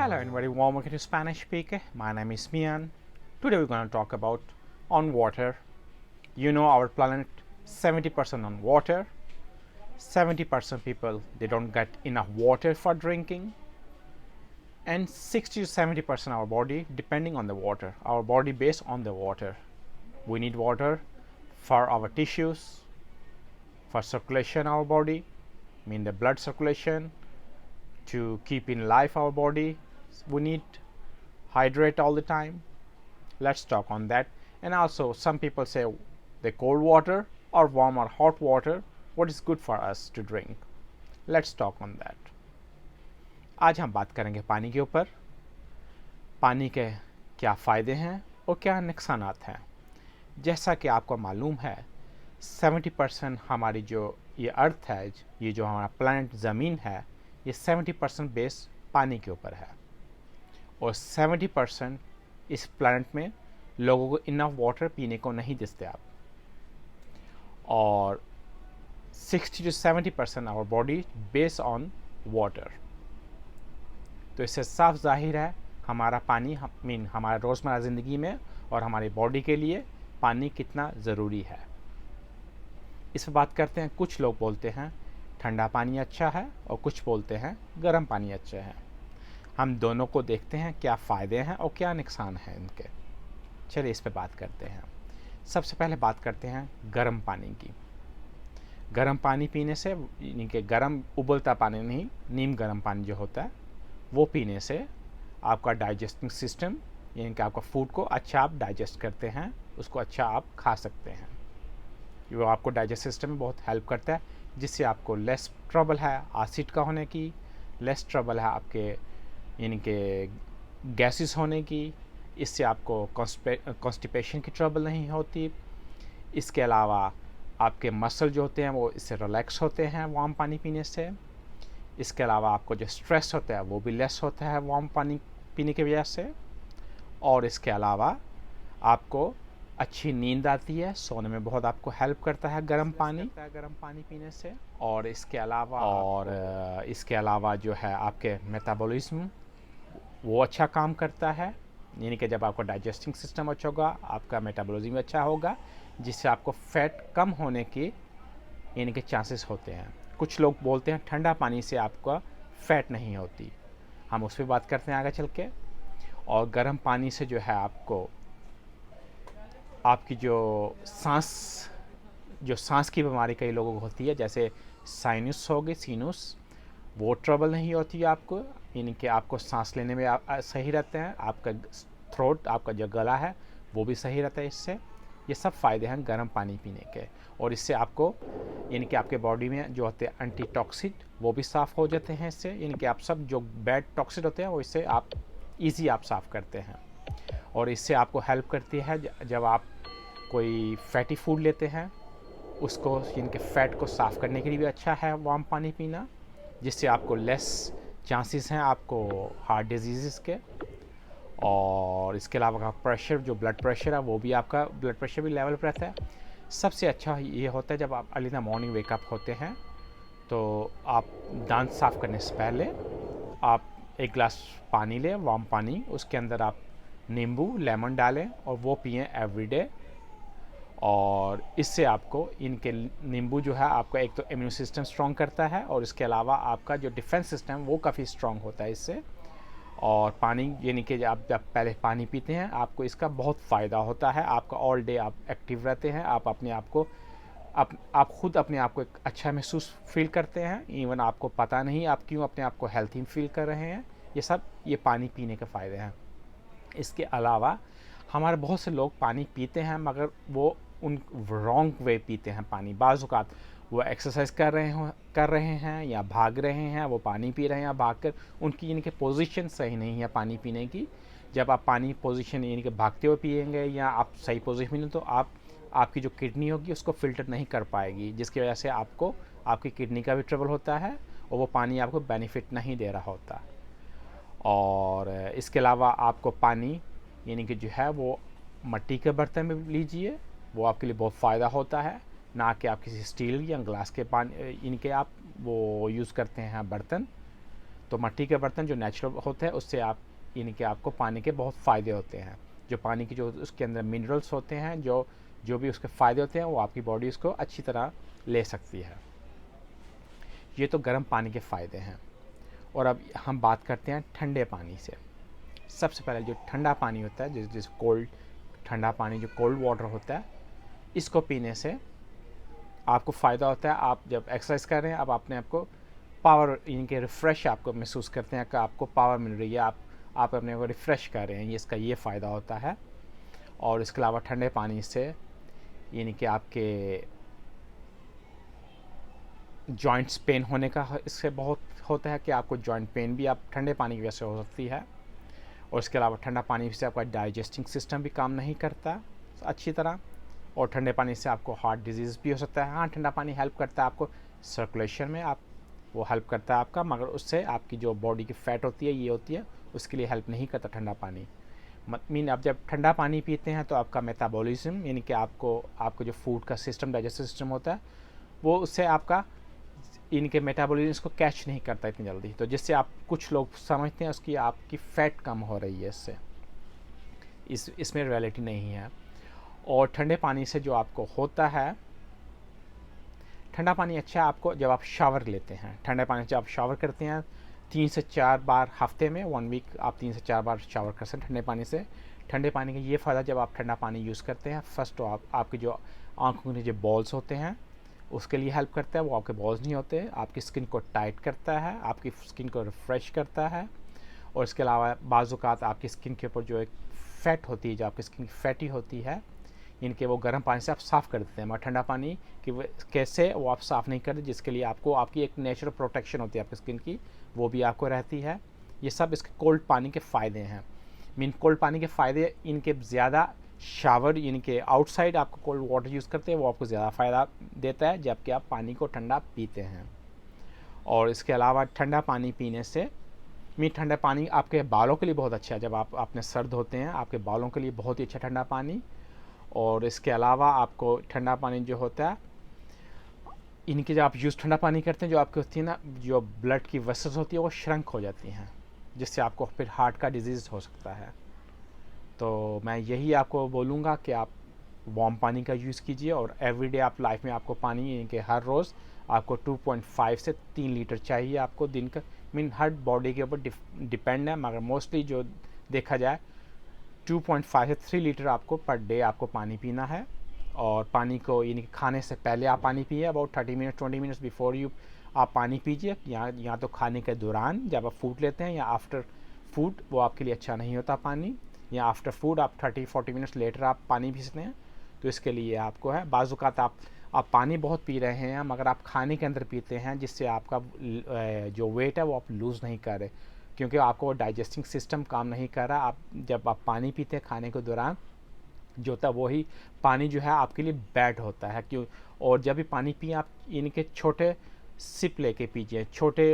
Hello and very warm welcome to Spanish Speaker. My name is Mian. Today we're going to talk about on water. You know our planet 70% on water. 70% people they don't get enough water for drinking. And 60 to 70% our body depending on the water. Our body based on the water. We need water for our tissues, for circulation our body, mean the blood circulation, to keep in life our body. We need hydrate all the time. Let's talk on that. And also some people say the cold water or warm or hot water, what is good for us to drink. Let's talk on that. आज हम बात करेंगे पानी के ऊपर, पानी के क्या फ़ायदे हैं और क्या नुकसानात हैं। जैसा कि आपको मालूम है 70% हमारी जो ये अर्थ है, ये जो हमारा प्लैनेट ज़मीन है, ये 70% बेस पानी के ऊपर है और 70% इस प्लैनेट में लोगों को इनफ वाटर पीने को नहीं देते आप, और 60 to 70% our body base on water. तो इससे साफ जाहिर है हमारा पानी हमारे रोज़मर्रा ज़िंदगी में और हमारी बॉडी के लिए पानी कितना ज़रूरी है। इस पर बात करते हैं। कुछ लोग बोलते हैं ठंडा पानी अच्छा है और कुछ बोलते हैं गर्म पानी अच्छा है। हम दोनों को देखते हैं क्या फ़ायदे हैं और क्या नुकसान हैं इनके। चलिए इस पे बात करते हैं। सबसे पहले बात करते हैं गर्म पानी की। गर्म पानी पीने से, यानी कि गर्म उबलता पानी नहीं, नीम गर्म पानी जो होता है वो पीने से आपका डाइजेस्टिंग सिस्टम, यानी कि आपका फूड को अच्छा आप डाइजेस्ट करते हैं, उसको अच्छा आप खा सकते हैं। वो आपको डाइजेस्ट सिस्टम में बहुत हेल्प करता है, जिससे आपको लेस ट्रबल है एसिड का होने की, लेस ट्रबल है आपके यानी कि गैसेस होने की। इससे आपको कॉन्स्टिपेशन की ट्रबल नहीं होती। इसके अलावा आपके मसल जो होते हैं वो इससे रिलैक्स होते हैं वार्म पानी पीने से। इसके अलावा आपको जो स्ट्रेस होता है वो भी लेस होता है वार्म पानी पीने की वजह से। और इसके अलावा आपको अच्छी नींद आती है, सोने में बहुत आपको हेल्प करता है गर्म पानी पीने से। और इसके अलावा जो है आपके मेटाबॉलिज्म वो अच्छा काम करता है, यानी कि जब आपका डाइजेस्टिंग सिस्टम अच्छा होगा आपका मेटाबॉलिज्म अच्छा होगा, जिससे आपको फैट कम होने की यानी कि चांसेस होते हैं। कुछ लोग बोलते हैं ठंडा पानी से आपका फैट नहीं होती, हम उस पर बात करते हैं आगे चल के। और गर्म पानी से जो है आपकी जो सांस की बीमारी कई लोगों को होती है, जैसे साइनस हो गई, सीनुस, वो ट्रबल नहीं होती है आपको, यानी कि आपको सांस लेने में सही रहते हैं। आपका थ्रोट, आपका जो गला है वो भी सही रहता है इससे। ये सब फ़ायदे हैं गर्म पानी पीने के। और इससे आपको यानी कि आपके बॉडी में जो होते हैं एंटी टॉक्सिक वो भी साफ़ हो जाते हैं इससे, यानी कि आप सब जो बैड टॉक्सिक होते हैं वो इससे आप ईज़ी आप साफ़ करते हैं। और इससे आपको हेल्प करती है जब आप कोई फैटी फूड लेते हैं उसको, यानी कि फ़ैट को साफ़ करने के लिए भी अच्छा है वार्म पानी पीना, जिससे आपको लेस चांसेस हैं आपको हार्ट डिजीज़ के। और इसके अलावा का प्रेशर, जो ब्लड प्रेशर है वो भी, आपका ब्लड प्रेशर भी लेवल पर रहता है। सबसे अच्छा ये होता है जब आप early in the morning wake up होते हैं तो आप दांत साफ़ करने से पहले आप एक गिलास पानी लें, वार्म पानी, उसके अंदर आप नींबू लेमन डालें और वो पिएं एवरीडे। और इससे आपको इनके नींबू जो है आपका एक तो इम्यून सिस्टम स्ट्रॉन्ग करता है और इसके अलावा आपका जो डिफेंस सिस्टम वो काफ़ी स्ट्रॉन्ग होता है इससे। और पानी, यानी कि आप जब पहले पानी पीते हैं आपको इसका बहुत फ़ायदा होता है। आपका ऑल डे आप एक्टिव रहते हैं, आप अपने आप को आप खुद अपने आप को एक अच्छा महसूस फील करते हैं, इवन आपको पता नहीं आप क्यों अपने आप को हेल्थी फील कर रहे हैं। ये पानी पीने के फ़ायदे हैं। इसके अलावा हमारे बहुत से लोग पानी पीते हैं मगर वो उन रॉन्ग वे पीते हैं पानी। बाज़ औक़ात वो एक्सरसाइज कर रहे हैं या भाग रहे हैं, वो पानी पी रहे हैं या भाग कर, उनकी यानी कि पोजीशन सही नहीं है पानी पीने की। जब आप पानी पोजीशन यानी कि भागते हुए पिएंगे या आप सही पोजीशन में, तो आपकी जो किडनी होगी उसको फ़िल्टर नहीं कर पाएगी, जिसकी वजह से आपको आपकी किडनी का भी ट्रबल होता है और वो पानी आपको बेनिफिट नहीं दे रहा होता। और इसके अलावा आपको पानी यानी कि जो है वो मिट्टी के बर्तन में लीजिए, वो आपके लिए बहुत फ़ायदा होता है, ना कि आप किसी स्टील या ग्लास के पानी इनके आप वो यूज़ करते हैं बर्तन। तो मिट्टी के बर्तन जो नेचुरल होते हैं उससे आप यानी कि आपको पानी के बहुत फ़ायदे होते हैं। जो पानी की जो उसके अंदर मिनरल्स होते हैं, जो भी उसके फ़ायदे होते हैं, वो आपकी बॉडी उसको अच्छी तरह ले सकती है। ये तो गर्म पानी के फ़ायदे हैं। और अब हम बात करते हैं ठंडे पानी से। सबसे पहले जो ठंडा पानी होता है, जैसे कोल्ड ठंडा पानी, जो कोल्ड वाटर होता है, इसको पीने से आपको फ़ायदा होता है। आप जब एक्सरसाइज कर रहे हैं, अब अपने आप को पावर यानी कि रिफ़्रेश आपको महसूस करते हैं कि आपको पावर मिल रही है, आप अपने को रिफ़्रेश कर रहे हैं, इसका ये फ़ायदा होता है। और इसके अलावा ठंडे पानी से यानी कि आपके जॉइंट्स पेन होने का इससे बहुत होता है कि आपको जॉइंट पेन भी आप ठंडे पानी की वजह से हो सकती है। और इसके अलावा ठंडा पानी से आपका डाइजेस्टिंग सिस्टम भी काम नहीं करता अच्छी तरह, और ठंडे पानी से आपको हार्ट डिजीज़ भी हो सकता है। हाँ, ठंडा पानी हेल्प करता है आपको सर्कुलेशन में, आप वो हेल्प करता है आपका, मगर उससे आपकी जो बॉडी की फ़ैट होती है, ये होती है, उसके लिए हेल्प नहीं करता ठंडा पानी। मीन आप जब ठंडा पानी पीते हैं तो आपका मेटाबॉलिज्म यानी कि आपको जो फूड का सिस्टम, डाइजेस्टिव सिस्टम होता है, वो उससे आपका इनके मेटाबॉलिज्म इसको कैच नहीं करता इतनी जल्दी, तो जिससे आप कुछ लोग समझते हैं उसकी आपकी फ़ैट कम हो रही है इससे। इसमें रियलिटी नहीं है। और ठंडे पानी से जो आपको होता है, ठंडा पानी अच्छा है आपको जब आप शावर लेते हैं। ठंडे पानी से आप शावर करते हैं 3 से 4 बार हफ्ते में, 1 वीक आप 3 से 4 बार शावर कर सकते हैं ठंडे पानी से। ठंडे पानी का ये फ़ायदा, जब आप ठंडा पानी यूज़ करते हैं, फर्स्ट तो आपके जो आँखों के नीचे बॉल्स होते हैं उसके लिए हेल्प करता है, वो आपके बॉल्स नहीं होते। आपकी स्किन को टाइट करता है, आपकी स्किन को रिफ़्रेश करता है। और इसके अलावा बाज़ औक़ात आपकी स्किन के ऊपर जो एक फ़ैट होती है, जो आपकी स्किन फैटी होती है, इनके वो गर्म पानी से आप साफ़ कर देते हैं। मगर ठंडा पानी कि कैसे वो आप साफ़ नहीं करते, जिसके लिए आपको आपकी एक नेचुरल प्रोटेक्शन होती है आपकी स्किन की, वो भी आपको रहती है। ये सब इसके कोल्ड पानी के फ़ायदे हैं। मीन कोल्ड पानी के फ़ायदे इनके ज़्यादा, शावर यानी कि आउटसाइड आपको कोल्ड वाटर यूज़ करते हैं वो आपको ज़्यादा फ़ायदा देता है, जबकि आप पानी को ठंडा पीते हैं। और इसके अलावा ठंडा पानी पीने से ठंडा पानी आपके बालों के लिए बहुत अच्छा है। जब आप अपने सर धोते हैं, आपके बालों के लिए बहुत ही अच्छा ठंडा पानी। और इसके अलावा आपको ठंडा पानी जो होता है, इनकी जब आप यूज़ ठंडा पानी करते हैं, जो आपकी होती है ना, जो ब्लड की वेसल्स होती है वो श्रंक हो जाती हैं, जिससे आपको फिर हार्ट का डिजीज़ हो सकता है। तो मैं यही आपको बोलूँगा कि आप वार्म पानी का यूज़ कीजिए, और एवरीडे आप लाइफ में आपको पानी यानी कि हर रोज़ आपको 2.5 से 3 लीटर चाहिए आपको दिन का। हर बॉडी के ऊपर डिपेंड है, मगर मोस्टली जो देखा जाए 2.5 से 3 लीटर आपको पर डे आपको पानी पीना है। और पानी को यानी कि खाने से पहले आप पानी पिए, अबाउट 30 मिनट 20 मिनट्स बिफोर आप पानी पीजिए। या तो खाने के दौरान जब आप फूड लेते हैं, या आफ्टर फूड, वो आपके लिए अच्छा नहीं होता पानी। या आफ्टर फूड आप 30-40 मिनट्स लेटर आप पानी पी सकते हैं। तो इसके लिए आपको है, बाज़ औक़ात आप पानी बहुत पी रहे हैं, मगर आप खाने के अंदर पीते हैं, जिससे आपका जो वेट है वो आप लूज़ नहीं कर रहे, क्योंकि आपको डाइजेस्टिंग सिस्टम काम नहीं कर रहा। जब आप पानी पीते हैं खाने के दौरान, जो होता है वही पानी जो है आपके लिए बैड होता है। क्यों? और जब भी पानी पिए आप इनके छोटे सिप लेके पीजिए,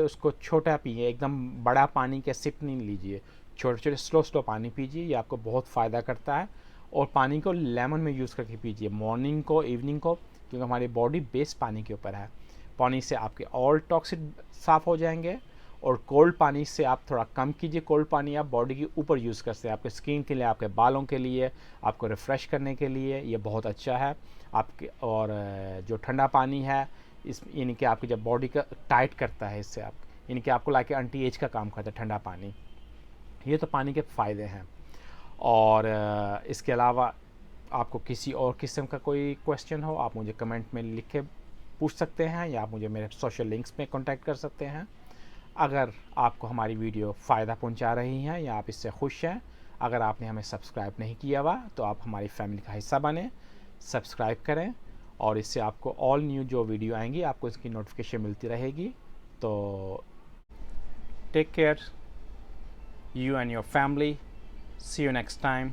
उसको छोटा पिए, एकदम बड़ा पानी के सिप नहीं लीजिए, छोटे छोटे स्लो पानी पीजिए, ये आपको बहुत फ़ायदा करता है। और पानी को लेमन में यूज़ करके पीजिए, मॉर्निंग को, इवनिंग को, क्योंकि हमारी बॉडी बेस पानी के ऊपर है। पानी से आपके ऑल टॉक्सिन साफ़ हो जाएंगे। और कोल्ड पानी से आप थोड़ा कम कीजिए। कोल्ड पानी आप बॉडी के ऊपर यूज़ कर सकते हैं, आपके स्किन के लिए, आपके बालों के लिए, आपको रिफ़्रेश करने के लिए ये बहुत अच्छा है आपके। और जो ठंडा पानी है, इस यानी कि आपकी जब बॉडी का टाइट करता है, इससे आप यानी कि आपको लाइक एंटी एज का काम करता है ठंडा पानी। ये तो पानी के फ़ायदे हैं। और इसके अलावा आपको किसी और किस्म का कोई क्वेश्चन हो, आप मुझे कमेंट में लिख के पूछ सकते हैं, या आप मुझे मेरे सोशल लिंक्स में कॉन्टैक्ट कर सकते हैं। अगर आपको हमारी वीडियो फ़ायदा पहुंचा रही हैं, या आप इससे खुश हैं, अगर आपने हमें सब्सक्राइब नहीं किया हुआ, तो आप हमारी फैमिली का हिस्सा बने, सब्सक्राइब करें, और इससे आपको ऑल न्यू जो वीडियो आएंगी आपको इसकी नोटिफिकेशन मिलती रहेगी। तो take care, you and your family, see you next time.